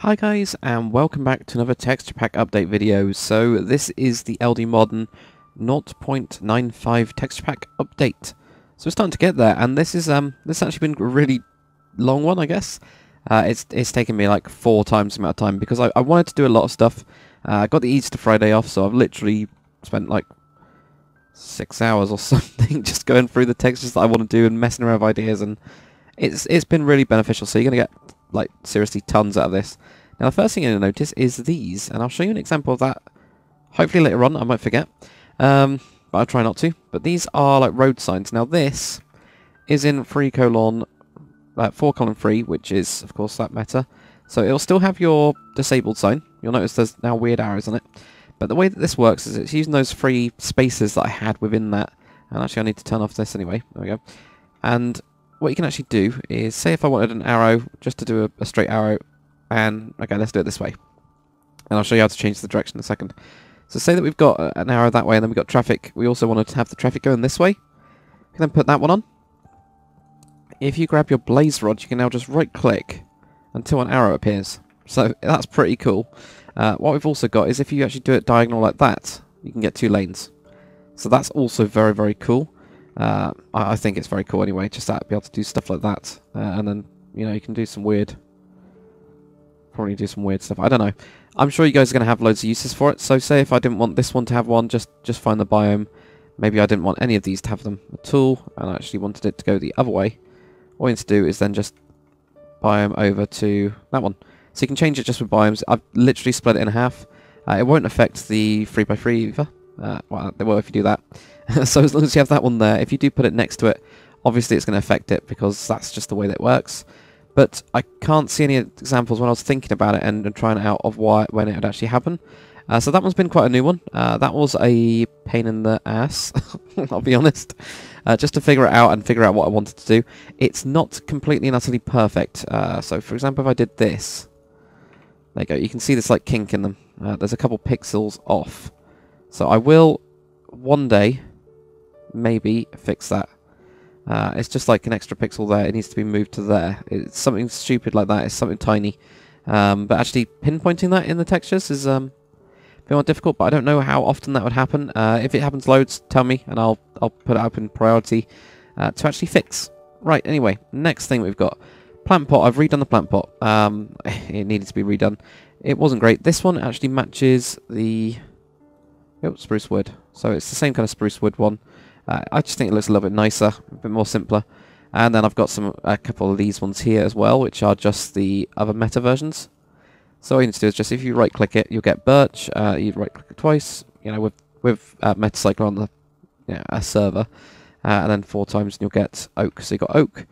Hi guys, and welcome back to another texture pack update video. So this is the LD Modern 0.95 texture pack update. So we're starting to get there, and this has actually been a really long one, I guess. It's taken me like 4 times the amount of time because I wanted to do a lot of stuff. I got the Easter Friday off, so I've literally spent like 6 hours or something just going through the textures that I want to do and messing around with ideas, and it's been really beneficial. So you're gonna get like seriously tons out of this. Now the first thing you're going to notice is these, and I'll show you an example of that hopefully later on. I might forget, but I'll try not to. But these are like road signs. Now this is in 4:3, which is of course that meta, so it'll still have your disabled sign. You'll notice there's now weird arrows on it, but the way that this works is it's using those 3 spaces that I had within that. And actually I need to turn off this anyway. There we go. And what you can actually do is, say if I wanted an arrow, just to do a straight arrow, and okay, let's do it this way. And I'll show you how to change the direction in a second. So say that we've got an arrow that way, and then we've got traffic. We also wanted to have the traffic going this way. You can then put that one on. If you grab your blaze rod, you can now just right click until an arrow appears. So that's pretty cool. What we've also got is if you actually do it diagonal like that, you can get 2 lanes. So that's also very, very cool. I think it's very cool anyway, just to be able to do stuff like that. And then, you know, you can do some weird... probably do some weird stuff. I don't know. I'm sure you guys are going to have loads of uses for it. So say if I didn't want this one to have one, just find the biome. Maybe I didn't want any of these to have them at all, and I actually wanted it to go the other way. All you need to do is then just biome over to that one. So you can change it just with biomes. I've literally split it in half. It won't affect the 3x3 either. Well, it will if you do that. So as long as you have that one there, if you do put it next to it, obviously it's going to affect it because that's just the way that it works. But I can't see any examples when I was thinking about it and trying it out of when it would actually happen. So that one's been quite a new one. That was a pain in the ass, I'll be honest, just to figure it out and figure out what I wanted to do. It's not completely and utterly perfect. So for example, if I did this, there you go, you can see this like kink in them. There's a couple pixels off. So I will one day maybe fix that. It's just like an extra pixel there. It needs to be moved to there. It's something stupid like that. It's something tiny. But actually pinpointing that in the textures is a bit more difficult, but I don't know how often that would happen. If it happens loads, tell me, and I'll put it up in priority to actually fix. Right, anyway, next thing we've got. Plant pot. I've redone the plant pot. It needed to be redone. It wasn't great. This one actually matches the... oh, spruce wood. So it's the same kind of spruce wood one. I just think it looks a little bit nicer, a bit more simpler. And then I've got a couple of these ones here as well, which are just the other meta versions. So all you need to do is just, if you right click it, you'll get birch. You right click it twice, you know, with Metacycler on the a server, and then 4 times, and you'll get oak. So you got oak,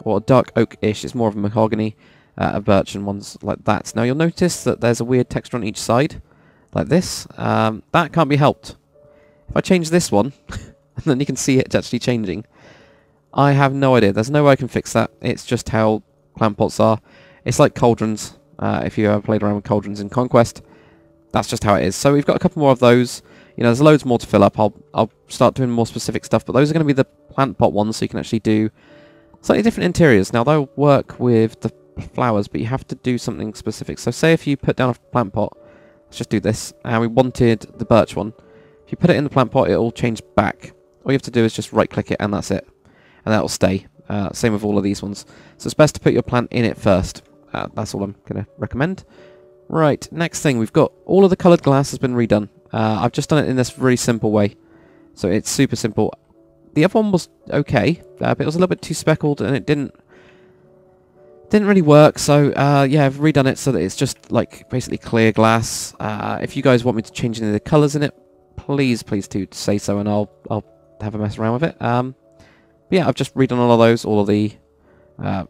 or dark oak-ish. It's more of a mahogany, a birch, and ones like that. Now you'll notice that there's a weird texture on each side, like this. That can't be helped. If I change this one, and then you can see it actually changing, I have no idea. There's no way I can fix that. It's just how plant pots are. It's like cauldrons. If you ever played around with cauldrons in Conquest, that's just how it is. So we've got a couple more of those. You know, there's loads more to fill up. I'll start doing more specific stuff, but those are going to be the plant pot ones, so you can actually do slightly different interiors. Now, they'll work with the flowers, but you have to do something specific. So say if you put down a plant pot, let's just do this, and we wanted the birch one. If you put it in the plant pot, it'll change back. All you have to do is just right-click it, and that's it. And that'll stay. Same with all of these ones. So it's best to put your plant in it first. That's all I'm going to recommend. Right, next thing. We've got all of the coloured glass has been redone. I've just done it in this really simple way. So it's super simple. The other one was okay, but it was a little bit too speckled, and it didn't really work. So yeah, I've redone it so that it's just like basically clear glass. If you guys want me to change any of the colours in it, please do say so, and I'll have a mess around with it. But yeah, I've just redone all of those, all of the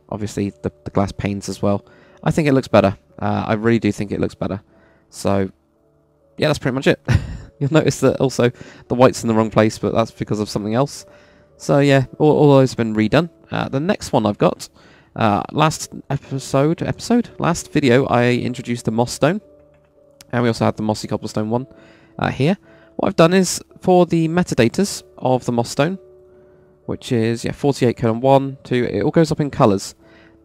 obviously the glass panes as well. I think it looks better. I really do think it looks better. So yeah, that's pretty much it. You'll notice that also the white's in the wrong place, but that's because of something else. So yeah, all of those have been redone. The next one I've got, last video, I introduced the moss stone, and we also had the mossy cobblestone one here. What I've done is, for the metadatas of the moss stone, which is 48:1, 2, it all goes up in colours.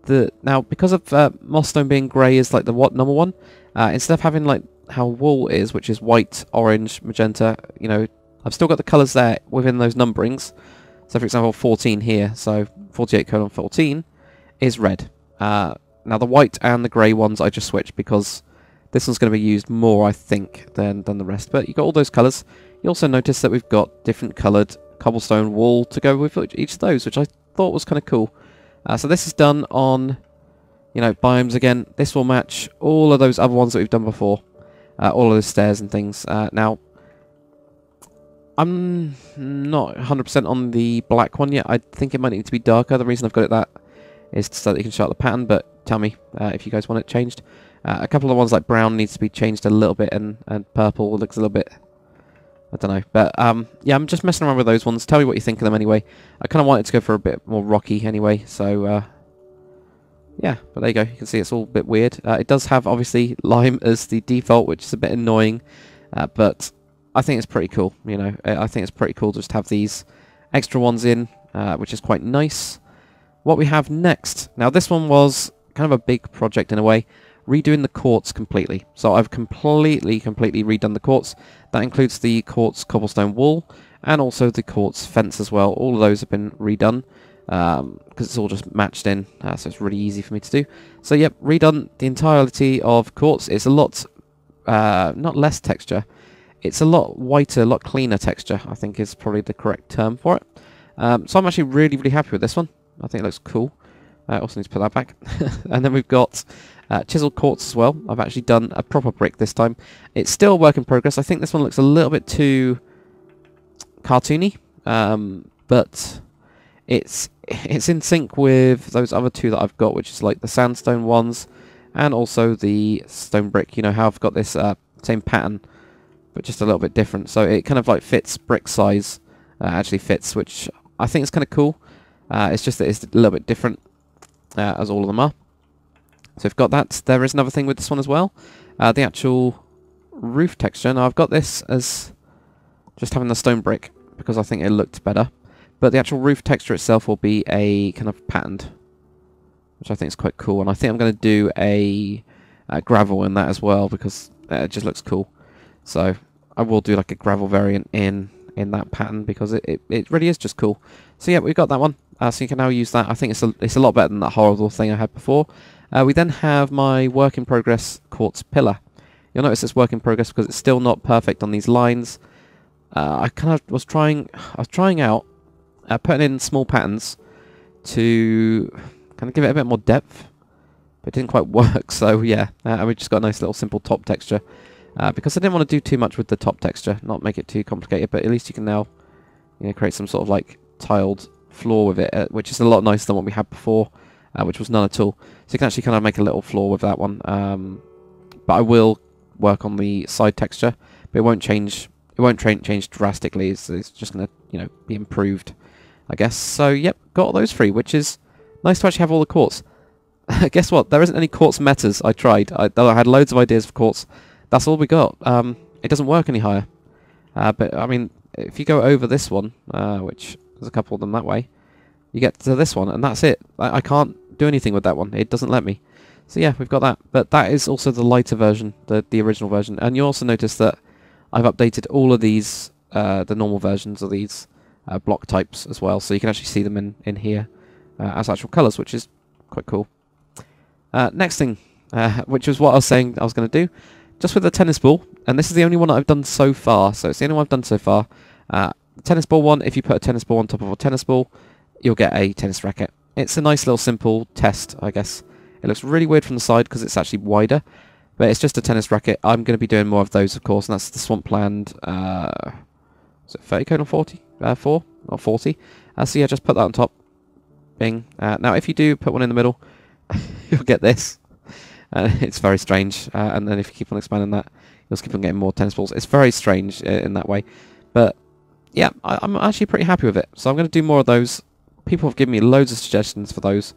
Now, because of moss stone being grey is like the number one, instead of having like how wool is, which is white, orange, magenta, you know, I've still got the colours there within those numberings. So for example, 14 here, so 48:14 is red. Now the white and the grey ones I just switched because this one's going to be used more, I think, than the rest. But you've got all those colours. You also notice that we've got different coloured cobblestone wool to go with each of those, which I thought was kind of cool. So this is done on, you know, biomes again. This will match all of those other ones that we've done before. All of those stairs and things. Now, I'm not 100% on the black one yet. I think it might need to be darker. The reason I've got it that is so that you can show out the pattern, but tell me if you guys want it changed. A couple of ones like brown needs to be changed a little bit, and purple looks a little bit, I don't know. But yeah, I'm just messing around with those ones. Tell me what you think of them anyway. I kind of wanted to go for a bit more rocky anyway, so yeah, but there you go. You can see it's all a bit weird. It does have, obviously, lime as the default, which is a bit annoying, but I think it's pretty cool, you know. I think it's pretty cool to just have these extra ones in, which is quite nice. What we have next. Now, this one was kind of a big project in a way, redoing the courts completely. So I've completely redone the courts. That includes the courts cobblestone wall, and also the courts fence as well. All of those have been redone, because it's all just matched in, so it's really easy for me to do. So yep, redone the entirety of courts. It's a lot, not less texture, it's a lot whiter, a lot cleaner texture, I think is probably the correct term for it. So I'm actually really happy with this one. I think it looks cool. I also need to put that back. And then we've got chiseled quartz as well. I've actually done a proper brick this time. It's still a work in progress. I think this one looks a little bit too cartoony, but it's in sync with those other two that I've got, which is like the sandstone ones and also the stone brick. You know how I've got this same pattern, but just a little bit different. So it kind of like fits brick size, actually fits, which I think is kind of cool. It's just that it's a little bit different, as all of them are. So we've got that. There is another thing with this one as well. The actual roof texture. Now I've got this as just having the stone brick because I think it looked better. But the actual roof texture itself will be a kind of patterned, which I think is quite cool. And I think I'm going to do a gravel in that as well because it just looks cool. So I will do like a gravel variant in that pattern because it really is just cool. So yeah, we've got that one. So you can now use that. I think it's a lot better than that horrible thing I had before. We then have my work in progress quartz pillar. You'll notice it's work in progress because it's still not perfect on these lines. I kind of was trying out putting in small patterns to kind of give it a bit more depth, but it didn't quite work. So yeah, and we just got a nice little simple top texture because I didn't want to do too much with the top texture, not make it too complicated. But at least you can now, you know, create some sort of like tiled floor with it, which is a lot nicer than what we had before, which was none at all. So you can actually kind of make a little floor with that one. But I will work on the side texture, but it won't change. It won't change drastically. It's just going to, you know, be improved, I guess. So yep, got all those three, which is nice to actually have all the quartz. Guess what? There isn't any quartz metas. I tried. I had loads of ideas for quartz. That's all we got. It doesn't work any higher. But I mean, if you go over this one, which there's a couple of them that way, you get to this one, and that's it. I can't do anything with that one. It doesn't let me. So yeah, we've got that. But that is also the lighter version, the original version. And you also notice that I've updated all of these, the normal versions of these block types as well, so you can actually see them in here as actual colours, which is quite cool. Next thing, which was what I was saying I was going to do, just with the tennis ball, and this is the only one that I've done so far, so it's the only one I've done so far. The tennis ball one, if you put a tennis ball on top of a tennis ball, you'll get a tennis racket. It's a nice little simple test, I guess. It looks really weird from the side because it's actually wider, but it's just a tennis racket. I'm going to be doing more of those, of course, and that's the Swampland, is it 30:40? 4 or 40? So yeah, just put that on top. Bing. Now, if you do put one in the middle, you'll get this. It's very strange, and then if you keep on expanding that, you'll just keep on getting more tennis balls. It's very strange in that way, but yeah, I'm actually pretty happy with it. So I'm going to do more of those. People have given me loads of suggestions for those,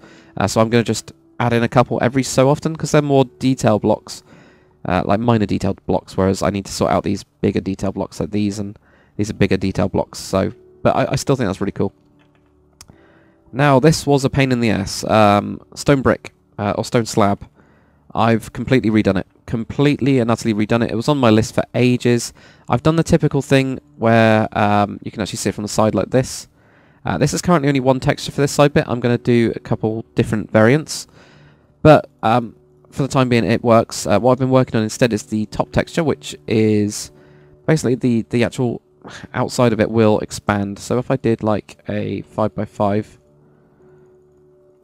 so I'm going to just add in a couple every so often because they're more detailed blocks, like minor detailed blocks, whereas I need to sort out these bigger detailed blocks like these, and these are bigger detailed blocks. So, but I still think that's really cool. Now, this was a pain in the ass. Stone brick, or stone slab. I've completely redone it. Completely and utterly redone it. It was on my list for ages. I've done the typical thing where you can actually see it from the side like this. This is currently only one texture for this side bit. I'm going to do a couple different variants. But for the time being, it works. What I've been working on instead is the top texture, which is basically the actual outside of it will expand. So if I did like a 5x5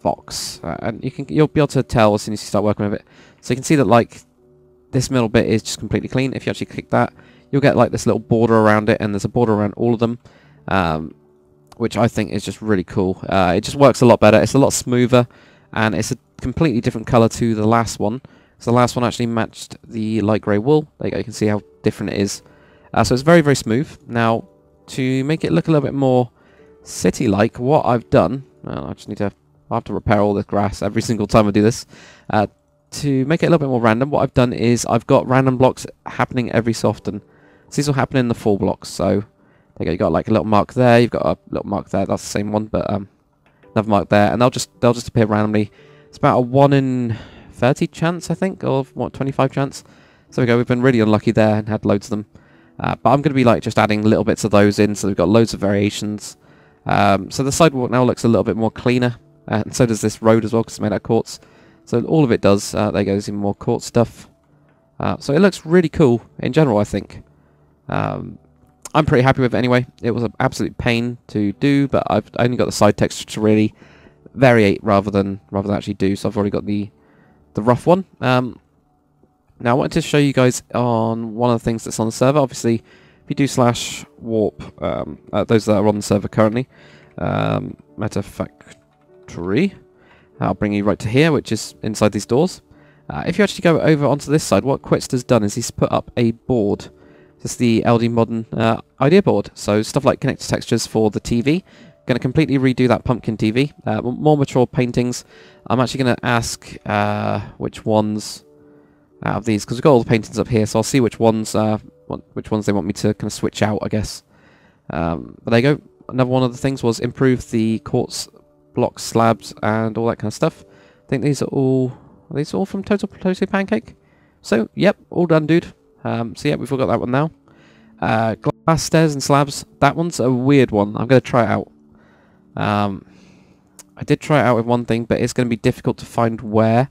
box, and you'll be able to tell as soon as you start working with it. So you can see that like this middle bit is just completely clean. If you actually click that, you'll get like this little border around it, and there's a border around all of them, which I think is just really cool. It just works a lot better. It's a lot smoother, and it's a completely different color to the last one. So the last one actually matched the light grey wool. There you go. You can see how different it is. So it's very, very smooth. Now, to make it look a little bit more city-like, what I've done, I just need to, I have to repair all this grass every single time I do this. To make it a little bit more random, what I've done is I've got random blocks happening every so often. So these will happen in the full blocks. So there you go. You've got like a little mark there. You've got a little mark there. That's the same one, but another mark there, and they'll just appear randomly. It's about a 1 in 30 chance, I think, or what, 25 chance. So there we go. We've been really unlucky there and had loads of them. But I'm going to be like just adding little bits of those in, so we've got loads of variations. So the sidewalk now looks a little bit more cleaner, and so does this road as well, because it's made out of quartz. So all of it does. There goes even more quartz stuff. So it looks really cool in general, I think. I'm pretty happy with it anyway. It was an absolute pain to do, but I've only got the side texture to really variate rather than actually do. So I've already got the rough one. Now I wanted to show you guys on one of the things that's on the server. Obviously, if you do /warp, those that are on the server currently, metafactory, I'll bring you right to here, which is inside these doors. If you actually go over onto this side, what Quitz has done is he's put up a board. This is the LD Modern idea board. So stuff like connected textures for the TV. Going to completely redo that pumpkin TV. More mature paintings. I'm actually going to ask which ones out of these, because we've got all the paintings up here, so I'll see which ones they want me to kind of switch out, I guess. But there you go. Another one of the things was improve the quartz block slabs and all that kind of stuff. I think these are all from Total Pancake. So yep, all done, dude. So yeah, we've all got that one now. Glass stairs and slabs. That one's a weird one. I'm going to try it out. I did try it out with one thing, but it's going to be difficult to find where.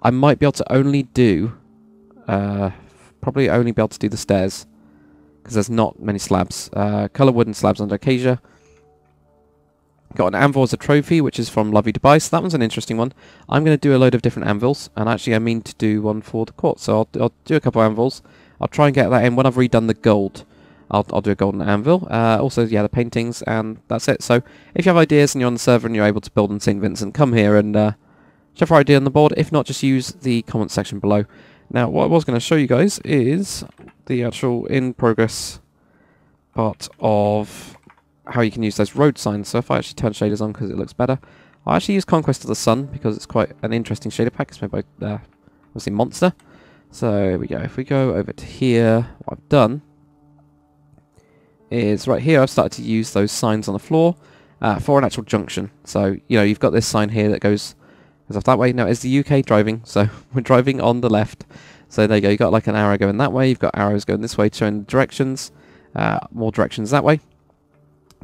I might be able to only do, probably only be able to do the stairs, because there's not many slabs. Colour wooden slabs under acacia. Got an anvil as a trophy, which is from Lovely Dubai, so that one's an interesting one. I'm going to do a load of different anvils, and actually I mean to do one for the quartz, so I'll do a couple of anvils. I'll try and get that in when I've redone the gold. I'll do a golden anvil. Also, yeah, the paintings, and that's it. So if you have ideas and you're on the server and you're able to build in St. Vincent, come here and shove your idea on the board. If not, just use the comment section below. Now, what I was going to show you guys is the actual in-progress part of how you can use those road signs. So if I actually turn shaders on because it looks better, I actually use Conquest of the Sun because it's quite an interesting shader pack. It's made by, obviously, Monster. So here we go. If we go over to here, what I've done is right here I've started to use those signs on the floor for an actual junction. So, you know, you've got this sign here that goes off that way. Now, it's the UK driving, so we're driving on the left. So there you go. You've got like an arrow going that way. You've got arrows going this way, showing directions. More directions that way.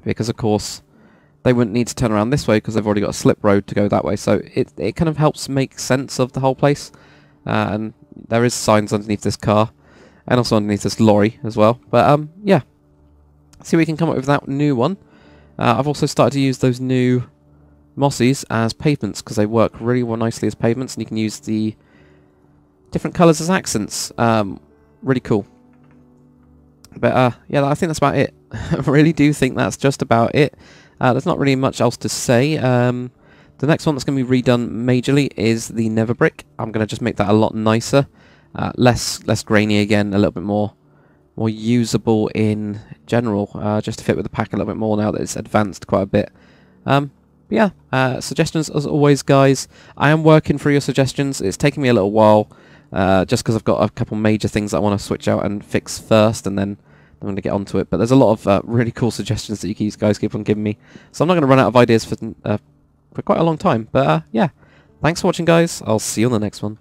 Because, of course, they wouldn't need to turn around this way because they've already got a slip road to go that way. So it kind of helps make sense of the whole place. And there is signs underneath this car and also underneath this lorry as well. But, yeah. See, we can come up with that new one. I've also started to use those new mossies as pavements because they work really well nicely as pavements, and you can use the different colours as accents. Really cool. But yeah, I think that's about it. I really do think that's just about it. There's not really much else to say. The next one that's going to be redone majorly is the Nether Brick. I'm going to just make that a lot nicer, less grainy again, a little bit more usable in general, just to fit with the pack a little bit more now that it's advanced quite a bit. Yeah, suggestions as always, guys. I am working through your suggestions. It's taking me a little while, just because I've got a couple major things that I want to switch out and fix first, and then I'm going to get onto it. But there's a lot of really cool suggestions that you guys keep on giving me, so I'm not going to run out of ideas for for quite a long time. But yeah, thanks for watching, guys. I'll see you on the next one.